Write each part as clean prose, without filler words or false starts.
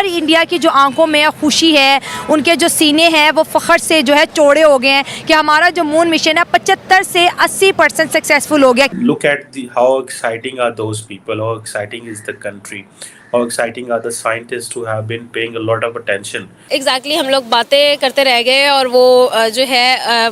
हर India की जो आंखों में खुशी है, उनके जो सीने हैं वो फ़ख्र से जो है चौड़े हो गए हैं कि हमारा जो मून मिशन है 75 से 80% सक्सेसफुल हो गया। Look at how exciting are those people, how exciting is the country, how exciting are the scientists who have been paying a lot of attention. Exactly हम लोग बातें करते रह गए और वो जो है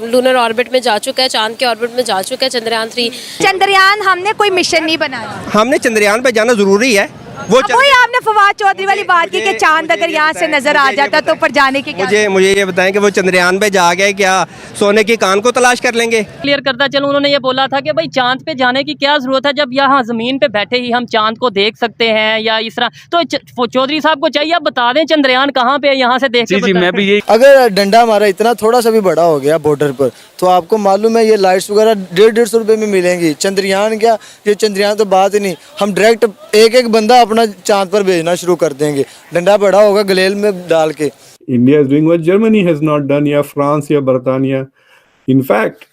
लूनर ऑर्बिट में जा चुका है, चांद के ऑर्बिट में जा चुका है चंद्रयान 3। चंद्रयान हमने कोई मिशन नहीं बनाया, हमने चंद्रयान पे जाना जरूरी है। वही आपने फवाद चौधरी वाली बात की कि चांद अगर यहाँ से नजर आ जाता तो ऊपर जाने की मुझे ये बताएं कि वो चंद्रयान पे जा गए क्या सोने की कान को तलाश कर लेंगे? क्लियर करता चलो, उन्होंने ये बोला था कि भाई चांद पे जाने की क्या जरूरत है जब यहाँ जमीन पे बैठे ही हम चांद को देख सकते हैं या इस तरह। तो चौधरी साहब को चाहिए आप बता दें चंद्रयान कहाँ पे है, यहाँ से देख के मैं भी यही। अगर डंडा हमारा इतना थोड़ा सा भी बड़ा हो गया बॉर्डर पर तो आपको मालूम है ये लाइट्स वगैरह 150-150 रुपए में मिलेंगी। चंद्रयान क्या, ये चंद्रयान तो बात ही नहीं, हम डायरेक्ट एक बंदा अपना चांद पर भेजना शुरू कर देंगे, डंडा बड़ा होगा गलेल में डाल के। India is doing what Germany has not done, या फ्रांस या बर्तानिया। In fact,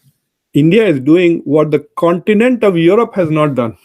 India is doing what the continent of Europe has not done,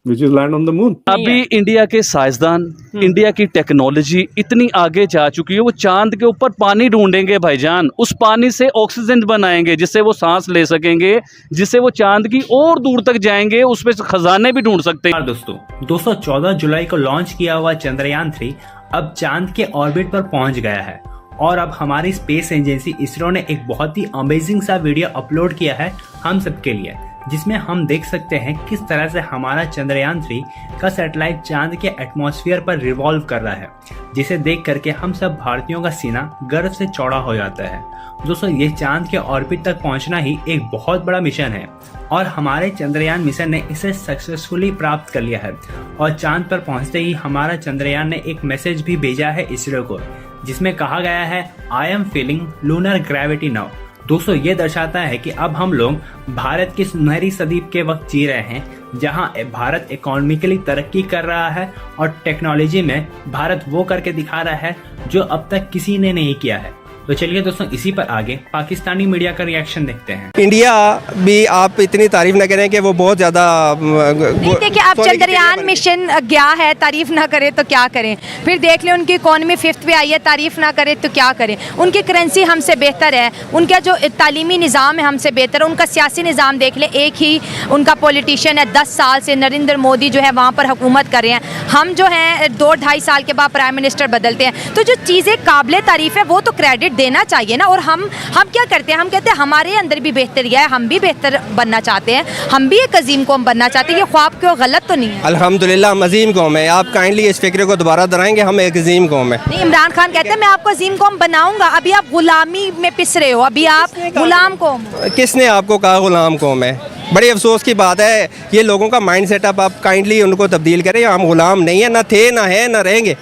which is land on the moon. अभी इंडिया के साइंसदान, इंडिया की टेक्नोलॉजी इतनी आगे जा चुकी है, वो चांद के ऊपर पानी ढूंढेंगे भाईजान, उस पानी से ऑक्सीजन बनाएंगे जिससे वो सांस ले सकेंगे, जिससे वो चांद की और दूर तक जाएंगे, उसमें खजाने भी ढूंढ सकते हैं। दोस्तों 214 जुलाई को लॉन्च किया हुआ चंद्रयान 3 अब चांद के ऑर्बिट पर पहुंच गया है और अब हमारी स्पेस एजेंसी इसरो ने एक बहुत ही अमेजिंग सा वीडियो अपलोड किया है हम सबके लिए, जिसमें हम देख सकते हैं किस तरह से हमारा चंद्रयान 3 का सैटेलाइट चांद के एटमॉस्फेयर पर रिवॉल्व कर रहा है, जिसे देख करके हम सब भारतीयों का सीना गर्व से चौड़ा हो जाता है। दोस्तों ये चांद के ऑर्बिट तक पहुंचना ही एक बहुत बड़ा मिशन है और हमारे चंद्रयान मिशन ने इसे सक्सेसफुली प्राप्त कर लिया है और चांद पर पहुंचते ही हमारा चंद्रयान ने एक मैसेज भी भेजा है इसरो को, जिसमें कहा गया है I am feeling lunar gravity now. दोस्तों ये दर्शाता है कि अब हम लोग भारत की सुनहरी सदी के वक्त जी रहे हैं, जहां भारत इकोनॉमिकली तरक्की कर रहा है और टेक्नोलॉजी में भारत वो करके दिखा रहा है जो अब तक किसी ने नहीं किया है। तो चलिए दोस्तों इसी पर आगे पाकिस्तानी मीडिया का रिएक्शन देखते हैं। इंडिया भी आप इतनी तारीफ न करें कि वो बहुत ज्यादा देखिए, आप चंद्रयान मिशन गया है, तारीफ ना करें तो क्या करें? फिर देख लें उनकी इकोनॉमी 5th पे आई है, तारीफ ना करें तो क्या करें? उनकी करेंसी हमसे बेहतर है, उनका जो तालीमी निज़ाम है हमसे बेहतर है, उनका सियासी निज़ाम देख लें, एक ही उनका पॉलिटिशियन है, 10 साल से नरेंद्र मोदी जो है वहाँ पर हुकूमत कर रहे हैं। हम जो है 2-2.5 साल के बाद प्राइम मिनिस्टर बदलते हैं। तो जो चीज़ें काबिल तारीफ है वो तो क्रेडिट देना चाहिए ना। और हम क्या करते हैं, हम कहते हैं हमारे अंदर भी बेहतरी है, हम भी बेहतर बनना चाहते हैं, हम भी एक अजीम कौम बनना चाहते हैं। ये ख्वाब क्यों गलत तो नहीं है? अल्हम्दुलिल्लाह हम अजीम कौम है। आप काइंडली इस फिक्र को दोबारा दोहराएंगे, हम एक अजीम कौम है। नहीं, इमरान खान कहते हैं मैं आपको अजीम कौम बनाऊंगा। अभी आप गुलामी में पिस रहे हो, अभी आप गुलाम कौम। किसने आपको कहा गुलाम कौम है? बड़ी अफसोस की बात है, ये लोगों का माइंड सेटअप आप काइंडली उनको तब्दील करें। हम गुलाम नहीं है, ना थे, ना है, ना रहेंगे।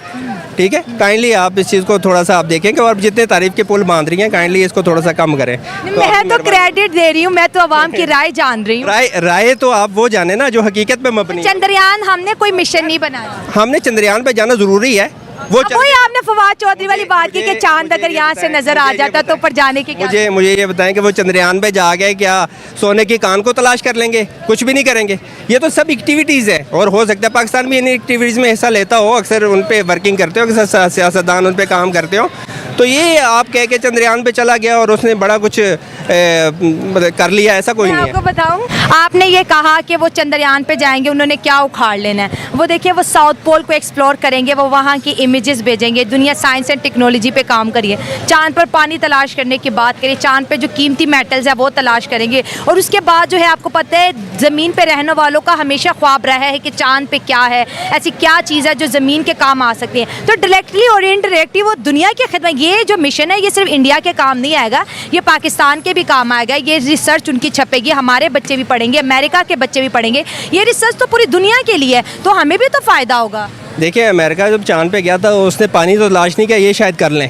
ठीक है, काइंडली आप इस चीज़ को थोड़ा सा आप देखें कि और जितने तारीफ के पुल बांध रही हैं काइंडली इसको थोड़ा सा कम करें। मैं तो क्रेडिट दे रही हूँ, मैं तो अवाम की राय जान रही हूँ। राय तो आप वो जाने ना जो हकीकत पे मबनी। चंद्रयान हमने कोई मिशन नहीं बनाया, हमने चंद्रयान पे जाना जरूरी है। वही आपने फवाद चौधरी वाली बात की कि चांद अगर यहाँ से नजर आ जाता तो ऊपर जाने की मुझे ये बताएं कि वो चंद्रयान पे जा गए क्या सोने की कान को तलाश कर लेंगे? कुछ भी नहीं करेंगे। ये तो सब एक्टिविटीज़ है और हो सकता है पाकिस्तान भी इन एक्टिविटीज़ में हिस्सा लेता हो, अक्सर उन पे वर्किंग करते हो, सियासतदान उन पे काम करते हो। तो ये आप कह के चंद्रयान पे चला गया और उसने बड़ा कुछ कर लिया, ऐसा कोई नहीं है। आपको बताऊं, आपने ये कहा कि वो चंद्रयान पे जाएंगे, उन्होंने क्या उखाड़ लेना है? वो देखिए, वो साउथ पोल को एक्सप्लोर करेंगे, वो वहाँ की इमेजेस भेजेंगे। दुनिया साइंस एंड टेक्नोलॉजी पे काम करिए, चांद पर पानी तलाश करने की बात करिए, चांद पे जो कीमती मेटल्स है वो तलाश करेंगे। और उसके बाद जो है आपको पता है ज़मीन पे रहने वालों का हमेशा ख्वाब रहा है कि चांद पे क्या है, ऐसी क्या चीज़ है जो ज़मीन के काम आ सकती है। तो डायरेक्टली और इनडायरेक्टली वो दुनिया की खिदमत, ये जो मिशन है ये सिर्फ इंडिया के काम नहीं आएगा, ये पाकिस्तान के भी काम आएगा। ये रिसर्च उनकी छपेगी, हमारे बच्चे भी पढ़ेंगे, अमेरिका के बच्चे भी पढ़ेंगे। ये रिसर्च तो पूरी दुनिया के लिए है, तो हमें भी तो फ़ायदा होगा। देखिए, अमेरिका जब चांद पे गया था उसने पानी तो तलाश नहीं किया, ये शायद कर लें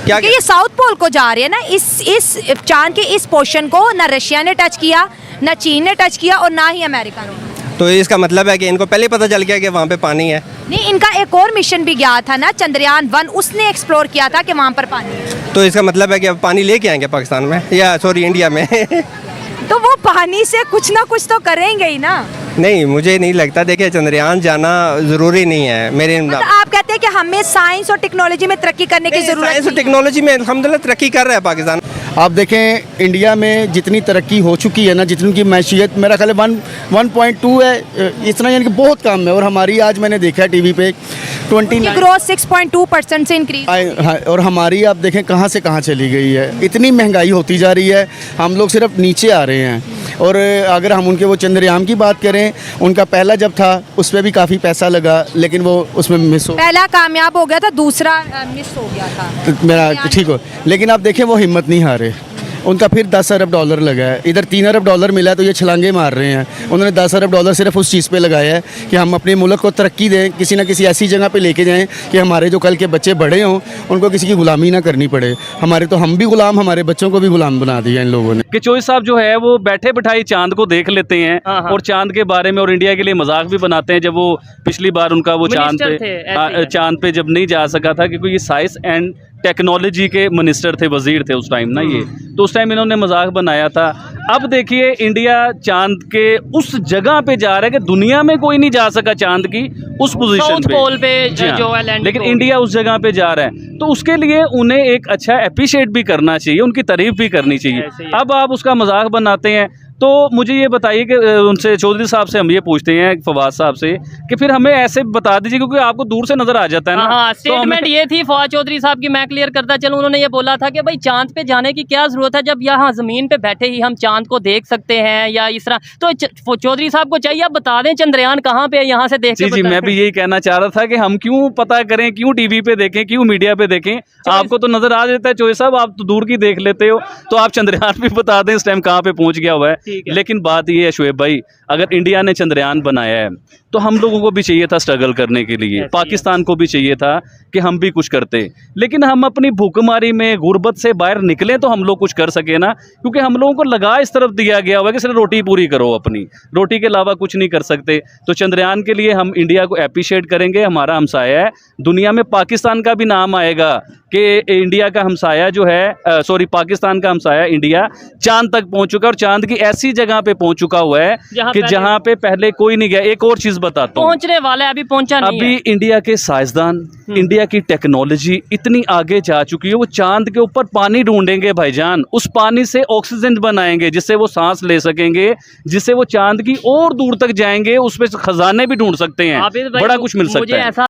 क्या? ये साउथ पोल को जा रहे हैं ना, इस चांद के इस पोर्शन को ना रशिया ने टच किया, ना चीन ने टच किया और ना ही अमेरिका ने। तो इसका मतलब है कि इनको पहले पता चल गया कि वहाँ पे पानी है। नहीं, इनका एक और मिशन भी गया था ना, चंद्रयान 1, उसने एक्सप्लोर किया था कि वहाँ पर पानी है। तो इसका मतलब है कि अब पानी लेके आएंगे पाकिस्तान में, या सॉरी इंडिया में। तो वो पानी से कुछ ना कुछ तो करेंगे ही ना। नहीं, मुझे नहीं लगता। देखिए, चंद्रयान जाना ज़रूरी नहीं है मेरे मतलब आप कहते हैं कि हमें साइंस और टेक्नोलॉजी में तरक्की करने की जरूरत साइंस और नहीं है। टेक्नोलॉजी में अल्हम्दुलिल्लाह तरक्की कर रहा है पाकिस्तान। आप देखें इंडिया में जितनी तरक्की हो चुकी है ना, जितनी की मैशियत मेरा ख्याल है 1.2 है, इतना यानी कि बहुत कम है। और हमारी आज मैंने देखा है टीवी पे 29 ग्रोथ 6.2% से इंक्रीज। हाँ, और हमारी आप देखें कहाँ से कहाँ चली गई है। इतनी महंगाई होती जा रही है, हम लोग सिर्फ नीचे आ रहे हैं। और अगर हम उनके वो चंद्रयान की बात करें, उनका पहला जब था उस पर भी काफ़ी पैसा लगा, लेकिन वो उसमें मिस हो, पहला कामयाब हो गया था, दूसरा मिस हो गया था। मेरा ठीक हो, लेकिन आप देखें वो हिम्मत नहीं हारे। उनका फिर 10 अरब डॉलर लगा है, इधर 3 अरब डॉलर मिला है तो ये छलांगे मार रहे हैं। उन्होंने 10 अरब डॉलर सिर्फ उस चीज़ पे लगाया है कि हम अपने मुल्क को तरक्की दें, किसी ना किसी ऐसी जगह पे लेके जाएं कि हमारे जो कल के बच्चे बड़े हों उनको किसी की गुलामी ना करनी पड़े। हमारे तो हम भी गुलाम, हमारे बच्चों को भी गुलाम बना दिया इन लोगों ने। कि चोई साहब जो है वो बैठे बिठाई चांद को देख लेते हैं और चांद के बारे में और इंडिया के लिए मजाक भी बनाते हैं। जब वो पिछली बार उनका वो चांद पे जब नहीं जा सका था, क्योंकि ये साइंस एंड टेक्नोलॉजी के मिनिस्टर थे, वजीर थे उस टाइम ना, ये तो उस टाइम इन्होंने मजाक बनाया था। अब देखिए इंडिया चांद के उस जगह पे जा रहा है कि दुनिया में कोई नहीं जा सका चांद की उस पोजीशन पे, पोल पे जी हाँ। जो है लैंडिंग लेकिन हो। इंडिया उस जगह पे जा रहा है, तो उसके लिए उन्हें एक अच्छा अप्रिशिएट भी करना चाहिए, उनकी तारीफ भी करनी चाहिए। ऐसे ही। अब आप उसका मजाक बनाते हैं, तो मुझे ये बताइए कि उनसे चौधरी साहब से हम ये पूछते हैं, फवाद साहब से, कि फिर हमें ऐसे बता दीजिए, क्योंकि आपको दूर से नजर आ जाता है ना। हाँ, तो हमें- स्टेटमेंट ये थी फवाद चौधरी साहब की, मैं क्लियर करता चलूं। उन्होंने ये बोला था कि भाई चांद पे जाने की क्या जरूरत है जब यहाँ जमीन पे बैठे ही हम चांद को देख सकते हैं, या इस तरह। तो चौधरी साहब को चाहिए आप बता दें चंद्रयान कहाँ पे है, यहाँ से देख के जी, बताएं। मैं भी यही कहना चाह रहा था कि हम क्यों पता करें, क्यों टीवी पे देखें, क्यों मीडिया पे देखें। आपको तो नजर आ जाता है चोई साहब, आप तो दूर की देख लेते हो, तो आप चंद्रयान भी बता दें इस टाइम कहाँ पे पहुंच गया हुआ है। लेकिन बात ये है शोएब भाई, अगर इंडिया ने चंद्रयान बनाया है तो हम लोगों को भी चाहिए था स्ट्रगल करने के लिए, पाकिस्तान को भी चाहिए था कि हम भी कुछ करते। लेकिन हम अपनी भूखमरी में गुर्बत से बाहर निकलें तो हम लोग कुछ कर सके ना, क्योंकि हम लोगों को लगा इस तरफ दिया गया हुआ है कि सिर्फ रोटी पूरी करो, अपनी रोटी के अलावा कुछ नहीं कर सकते। तो चंद्रयान के लिए हम इंडिया को अप्रिशिएट करेंगे, हमारा हमसाया है। दुनिया में पाकिस्तान का भी नाम आएगा कि इंडिया का हमसाया जो है, सॉरी पाकिस्तान का हमसाया इंडिया चांद तक पहुंच चुका है, और चांद की ऐसी जगह पे पहुंच चुका हुआ है कि जहां पे पहले कोई नहीं गया। एक और चीज बताता हूं, पहुंचने वाला है, अभी पहुंचा नहीं अभी है। इंडिया के साइंसदान, इंडिया की टेक्नोलॉजी इतनी आगे जा चुकी है, वो चांद के ऊपर पानी ढूंढेंगे भाईजान, उस पानी से ऑक्सीजन बनाएंगे जिससे वो सांस ले सकेंगे, जिससे वो चांद की और दूर तक जाएंगे, उस पे खजाने भी ढूंढ सकते हैं, आबिद भाई, बड़ा कुछ मिल मुझे सकता है। ऐसा